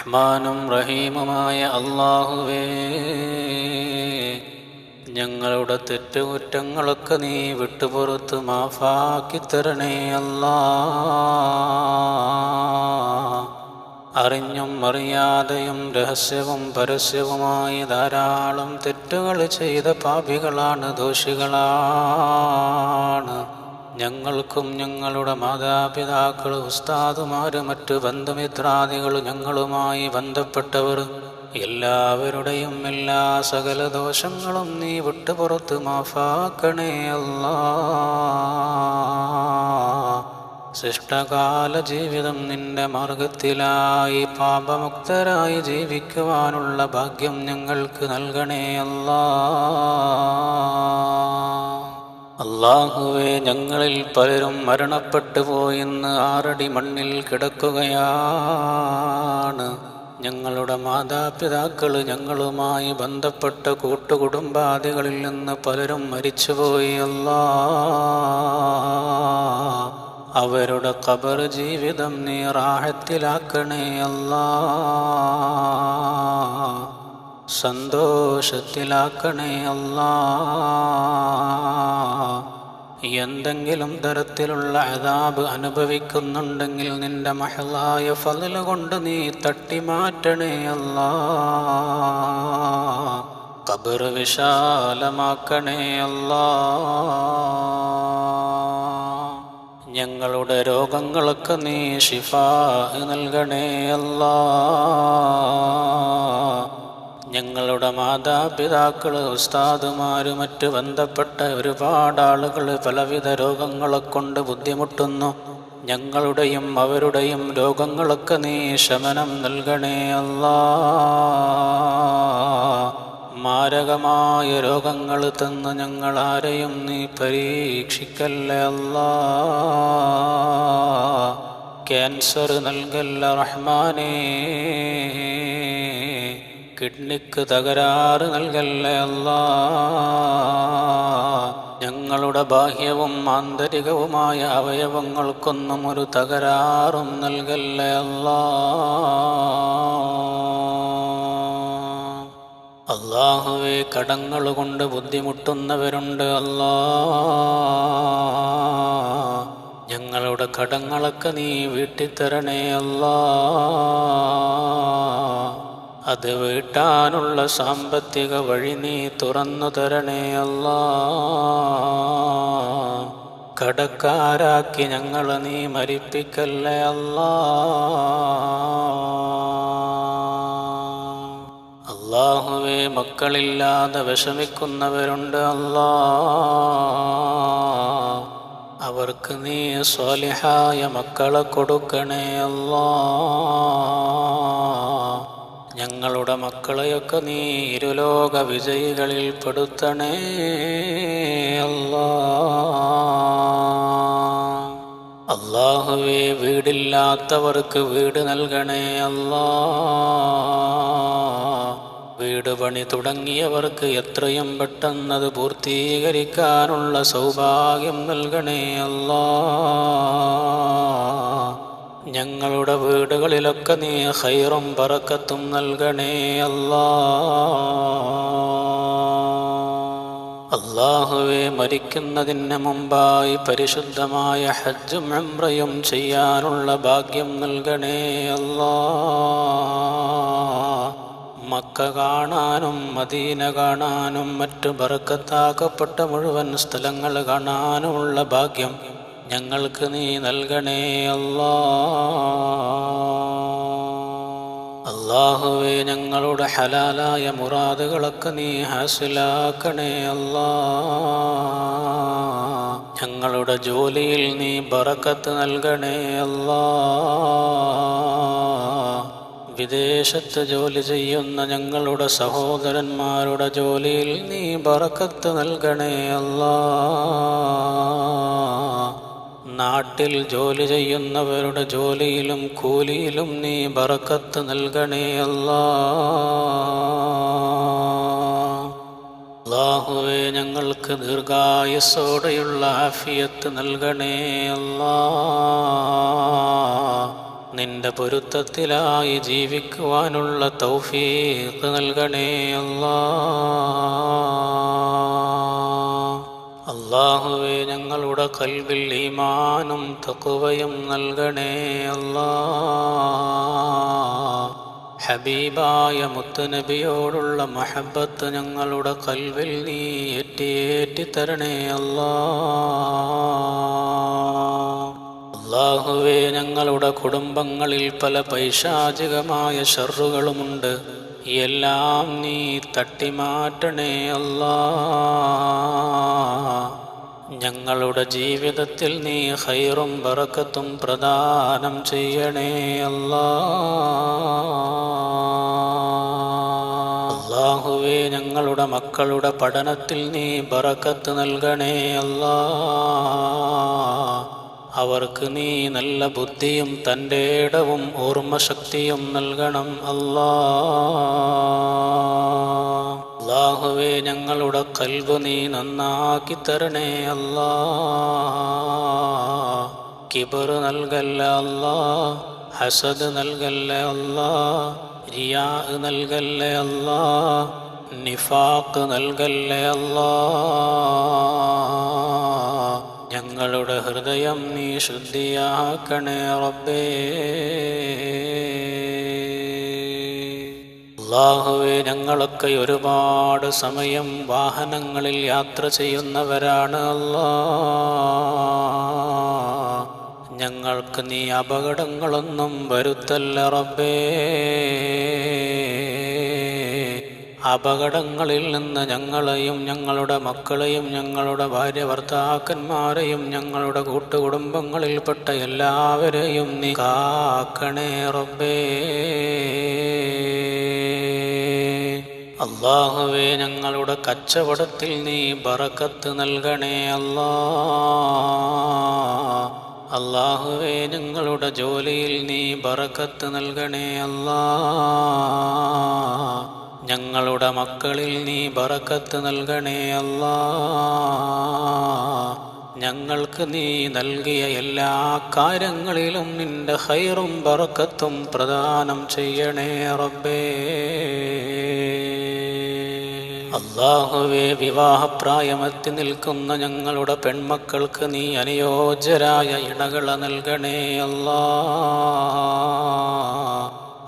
റഹ്മാനും റഹീമുമായ അല്ലാഹുവേ, ഞങ്ങളുടെ തെറ്റുകുറ്റങ്ങളൊക്കെ നീ വിട്ടുപുറത്ത് മാഫാക്കി തരണേ അല്ലാ. അറിഞ്ഞും അറിയാതെയും രഹസ്യവും പരസ്യവുമായി ധാരാളം തെറ്റുകൾ ചെയ്ത പാപികളാണ്, ദോഷികളാണ്. ഞങ്ങൾക്കും ഞങ്ങളുടെ മാതാപിതാക്കൾ, ഉസ്താദുമാർ, മറ്റു ബന്ധുമിത്രാദികൾ, ഞങ്ങളുമായി ബന്ധപ്പെട്ടവർ എല്ലാവരുടെയും എല്ലാ സകല ദോഷങ്ങളും നീ വിട്ടുപുറത്ത് മാഫാക്കണേ അല്ലാ. ശിഷ്ടകാല ജീവിതം നിന്റെ മാർഗത്തിലായി പാപമുക്തരായി ജീവിക്കുവാനുള്ള ഭാഗ്യം ഞങ്ങൾക്ക് നൽകണേ അല്ലാ. അല്ലാഹുവേ, ഞങ്ങളിൽ പലരും മരണപ്പെട്ടു പോയിന്ന് 6 അടി മണ്ണിൽ കിടക്കുകയാണ്. ഞങ്ങളുടെ മാതാപിതാക്കൾ, ഞങ്ങളുമായി ബന്ധപ്പെട്ട കൂട്ടുകുടുംബാദികളിൽ നിന്ന് പലരും മരിച്ചുപോയി അല്ലാ. അവരുടെ ഖബർ ജീവിതം നീ റാഹത്തിലാക്കണേ അല്ലാ, സന്തോഷത്തിലാക്കണേ അല്ലാ. എന്തെങ്കിലും തരത്തിലുള്ള അദാബ് അനുഭവിക്കുന്നുണ്ടെങ്കിൽ നിന്റെ മഹളായ ഫള് കൊണ്ട് നീ തട്ടിമാറ്റണേ അല്ലാ. ഖബർ വിശാലമാക്കണേ അല്ലാ. ഞങ്ങളുടെ രോഗങ്ങളൊക്കെ നീ ശിഫാ നൽകണേ അല്ലാ. ഞങ്ങളുടെ മാതാപിതാക്കൾ, ഉസ്താദുമാർ, മറ്റ് ബന്ധപ്പെട്ട ഒരുപാട് ആളുകൾ പലവിധ രോഗങ്ങളെ കൊണ്ട് ബുദ്ധിമുട്ടുന്നു. ഞങ്ങളുടെയും അവരുടെയും രോഗങ്ങളൊക്കെ നീ ശമനം നൽകണേ അല്ലാ. മാരകമായ രോഗങ്ങൾ തന്ന് ഞങ്ങളാരെയും നീ പരീക്ഷിക്കല്ലേ അല്ലാ. ക്യാൻസർ നൽകല്ല റഹ്മാനേ, കിഡ്നിക്ക് തകരാറ് നൽകല്ലേ അല്ലാ. ഞങ്ങളുടെ ബാഹ്യവും ആന്തരികവുമായ അവയവങ്ങൾക്കൊന്നും ഒരു തകരാറും നൽകല്ലേ അല്ലാ. അല്ലാഹുവേ, കടങ്ങൾ കൊണ്ട് ബുദ്ധിമുട്ടുന്നവരുണ്ട് അല്ലാ. ഞങ്ങളുടെ കടങ്ങളൊക്കെ നീ വീട്ടിത്തരണേ അല്ലാ. അത് വീട്ടാനുള്ള സാമ്പത്തിക വഴി നീ തുറന്നു തരണേ അല്ലാ. കടക്കാരാക്കി ഞങ്ങളെ നീ മരിപ്പിക്കല്ലേ അല്ലാ. അല്ലാഹുവേ, മക്കളില്ലാതെ വിഷമിക്കുന്നവരുണ്ട് അല്ലാ. അവർക്ക് നീ സ്വാലിഹായ മക്കളെ കൊടുക്കണേ അല്ലാ. ഞങ്ങളുടെ മക്കളെയൊക്കെ നീ ഇരുലോക വിജയികളിൽ പെടുത്തണേ അല്ലാ. അല്ലാഹുവേ, വീടില്ലാത്തവർക്ക് വീട് നൽകണേ അല്ലാ. വീട് പണി തുടങ്ങിയവർക്ക് എത്രയും പെട്ടെന്നത് പൂർത്തീകരിക്കാനുള്ള സൗഭാഗ്യം നൽകണേ അല്ലാ. ഞങ്ങളുടെ വീടുകളിലൊക്കെ നീ ഖൈറും ബറക്കത്തും നൽകണേ അല്ലാ. അല്ലാഹുവേ, മരിക്കുന്നതിന് മുമ്പായി പരിശുദ്ധമായ ഹജ്ജും ഉംറയും ചെയ്യാനുള്ള ഭാഗ്യം നൽകണേ അല്ലാ. മക്ക കാണാനും മദീന കാണാനും മറ്റു ബറക്കത്താക്കപ്പെട്ട മുഴുവൻ സ്ഥലങ്ങൾ കാണാനുമുള്ള ഭാഗ്യം ഞങ്ങൾക്ക് നീ നൽകണേ അല്ലാ. അല്ലാഹുവേ, ഞങ്ങളുടെ ഹലാലായ മുറാദുകളൊക്കെ നീ ഹാസിലാക്കണേ അല്ലാ. ഞങ്ങളുടെ ജോലിയിൽ നീ ബറക്കത്ത് നൽകണേ അല്ലാ. വിദേശത്ത് ജോലി ചെയ്യുന്ന ഞങ്ങളുടെ സഹോദരന്മാരുടെ ജോലിയിൽ നീ ബറക്കത്ത് നൽകണേ അല്ലാ. നാട്ടിൽ ജോലി ചെയ്യുന്നവരുടെ ജോലിയിലും കൂലിയിലും നീ ബറക്കത്ത് നൽകണേ അല്ലാ. അല്ലാഹുവേ, ഞങ്ങൾക്ക് ദീർഘായുസ്സോടെയുള്ള ആഫിയത്ത് നൽകണേ അല്ലാ. നിന്റെ പൊരുത്തത്തിലായി ജീവിക്കുവാനുള്ള തൗഫീഖ് നൽകണേ അല്ലാ. അല്ലാഹുവേ, ഞങ്ങളുടെ ഖൽബിൽ ഈമാനും തഖ്വയും നൽകണേ അല്ലാ. ഹബീബായ മുത്തുനബിയോടുള്ള മഹബത്ത് ഞങ്ങളുടെ ഖൽബിൽ നീ ഏറ്റി തരണേ അല്ലാ. അല്ലാഹുവേ, ഞങ്ങളുടെ കുടുംബങ്ങളിൽ പല പൈശാചികമായ ശർറുകളുമുണ്ട്. എല്ലാം നീ തട്ടിമാറ്റണേ അല്ലാ. ഞങ്ങളുടെ ജീവിതത്തിൽ നീ ഖൈറും ബറക്കത്തും പ്രദാനം ചെയ്യണേ അല്ലാ. അല്ലാഹുവേ, ഞങ്ങളുടെ മക്കളുടെ പഠനത്തിൽ നീ ബറക്കത്ത് നൽകണേ അല്ലാ. അവർക്ക് നീ നല്ല ബുദ്ധിയും തൻ്റെ ഇടവും ഓർമ്മശക്തിയും നൽകണം അല്ലാ. അല്ലാഹുവേ, ഞങ്ങളുടെ ഖൽബ് നീ നന്നാക്കി തരണേ അല്ലാ. കിബർ നൽകല്ല അല്ലാ, ഹസദ് നൽകല്ല അല്ലാ, റിയാ നൽകല്ല അല്ലാ, നിഫാഖ് നൽകല്ല അല്ലാ. ഞങ്ങളുടെ ഹൃദയം നീ ശുദ്ധിയാക്കണേ റബ്ബേ. അല്ലാഹുവേ, ഞങ്ങളൊക്കെ ഒരുപാട് സമയം വാഹനങ്ങളിൽ യാത്ര ചെയ്യുന്നവരാണ് അല്ലാ. ഞങ്ങൾക്ക് നീ അപകടങ്ങളൊന്നും വരുത്തല്ല റബ്ബേ. അപകടങ്ങളിൽ നിന്ന് ഞങ്ങളെയും ഞങ്ങളുടെ മക്കളെയും ഞങ്ങളുടെ ഭാര്യ ഭർത്താക്കന്മാരെയും ഞങ്ങളുടെ കൂട്ടുകുടുംബങ്ങളിൽപ്പെട്ട എല്ലാവരെയും നീ കാക്കണേ റബ്ബേ. അല്ലാഹുവേ, ഞങ്ങളുടെ കച്ചവടത്തിൽ നീ ബറക്കത്ത് നൽകണേ അല്ലാ. അല്ലാഹുവേ, ഞങ്ങളുടെ ജോലിയിൽ നീ ബറക്കത്ത് നൽകണേ അല്ലാ. ഞങ്ങളുടെ മക്കളിൽ നീ ബറക്കത്ത് നൽകണേ അല്ലാ. ഞങ്ങൾക്ക് നീ നൽകിയ എല്ലാ കാര്യങ്ങളിലും നിന്റെ ഖൈറും ബറക്കത്തും പ്രദാനം ചെയ്യണേ റബ്ബേ. അല്ലാഹുവേ, വിവാഹപ്രായമെത്തി നിൽക്കുന്ന ഞങ്ങളുടെ പെൺമക്കൾക്ക് നീ അനുയോജ്യരായ ഇണകളെ നൽകണേ അല്ലാ.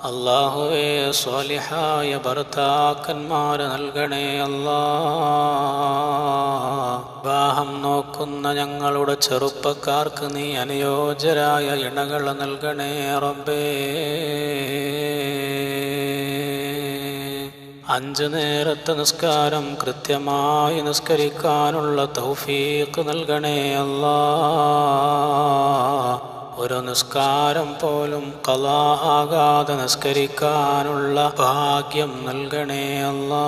അല്ലാഹുവേ, സ്വാലിഹായ ഭർത്താക്കന്മാരെ നൽകണേ അല്ലാ. വിവാഹം നോക്കുന്ന ഞങ്ങളുടെ ചെറുപ്പക്കാർക്ക് നീ അനുയോജ്യരായ ഇണകളെ നൽകണേ റബ്ബേ. 5 നേരത്തെ നിസ്കാരം കൃത്യമായി നിസ്കരിക്കാനുള്ള തൗഫീഖ് നൽകണേ അല്ലാ. ഒരു നിസ്കാരം പോലും ഖളാ ആകാതെ നിസ്കരിക്കാനുള്ള ഭാഗ്യം നൽകണേ അല്ലാ.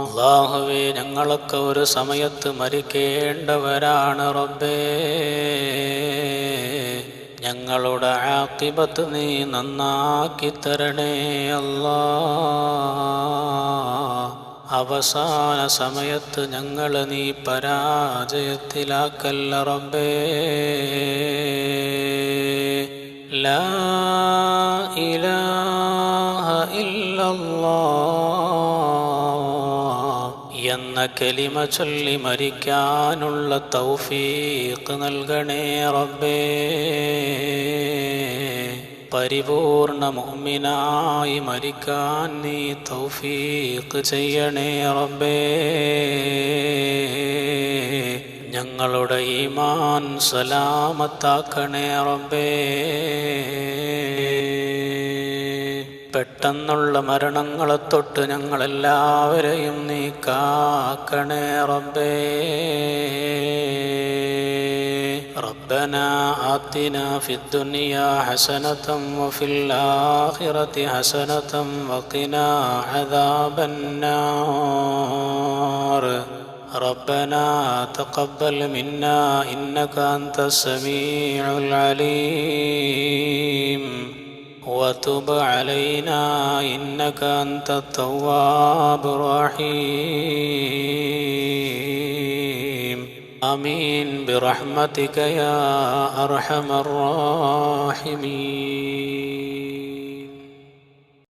അല്ലാഹുവേ, ഞങ്ങളൊക്കെ ഒരു സമയത്ത് മരിക്കേണ്ടവരാണ് റബ്ബേ. ഞങ്ങളുടെ ആഖിബത്ത് നീ നന്നാക്കി തരണേ അല്ലാ. അവസാന സമയത്ത് ഞങ്ങളെ നീ പരാജയത്തിലാക്കല്ല റബ്ബേ. ലാ ഇലാഹ ഇല്ലല്ലാഹ് എന്ന കലിമ ചൊല്ലി മരിക്കാനുള്ള തൗഫീഖ് നൽകണേ റബ്ബേ. പരിപൂർണ മുഅ്മിനായി മരിക്കാൻ നീ തൗഫീഖ് ചെയ്യണേ റബ്ബേ. ഞങ്ങളുടെ ഈമാൻ സലാമത്താക്കണേ റബ്ബേ. പെട്ടെന്നുള്ള മരണങ്ങളെ തൊട്ട് ഞങ്ങളെല്ലാവരെയും നീ കാക്കണേ റബ്ബേ. ربنا آتنا في الدنيا حسنة وفي الآخرة حسنة وقنا عذاب النار. ربنا تقبل منا إنك أنت السميع العليم وتب علينا إنك أنت التواب الرحيم. آمين برحمتك يا أرحم الراحمين.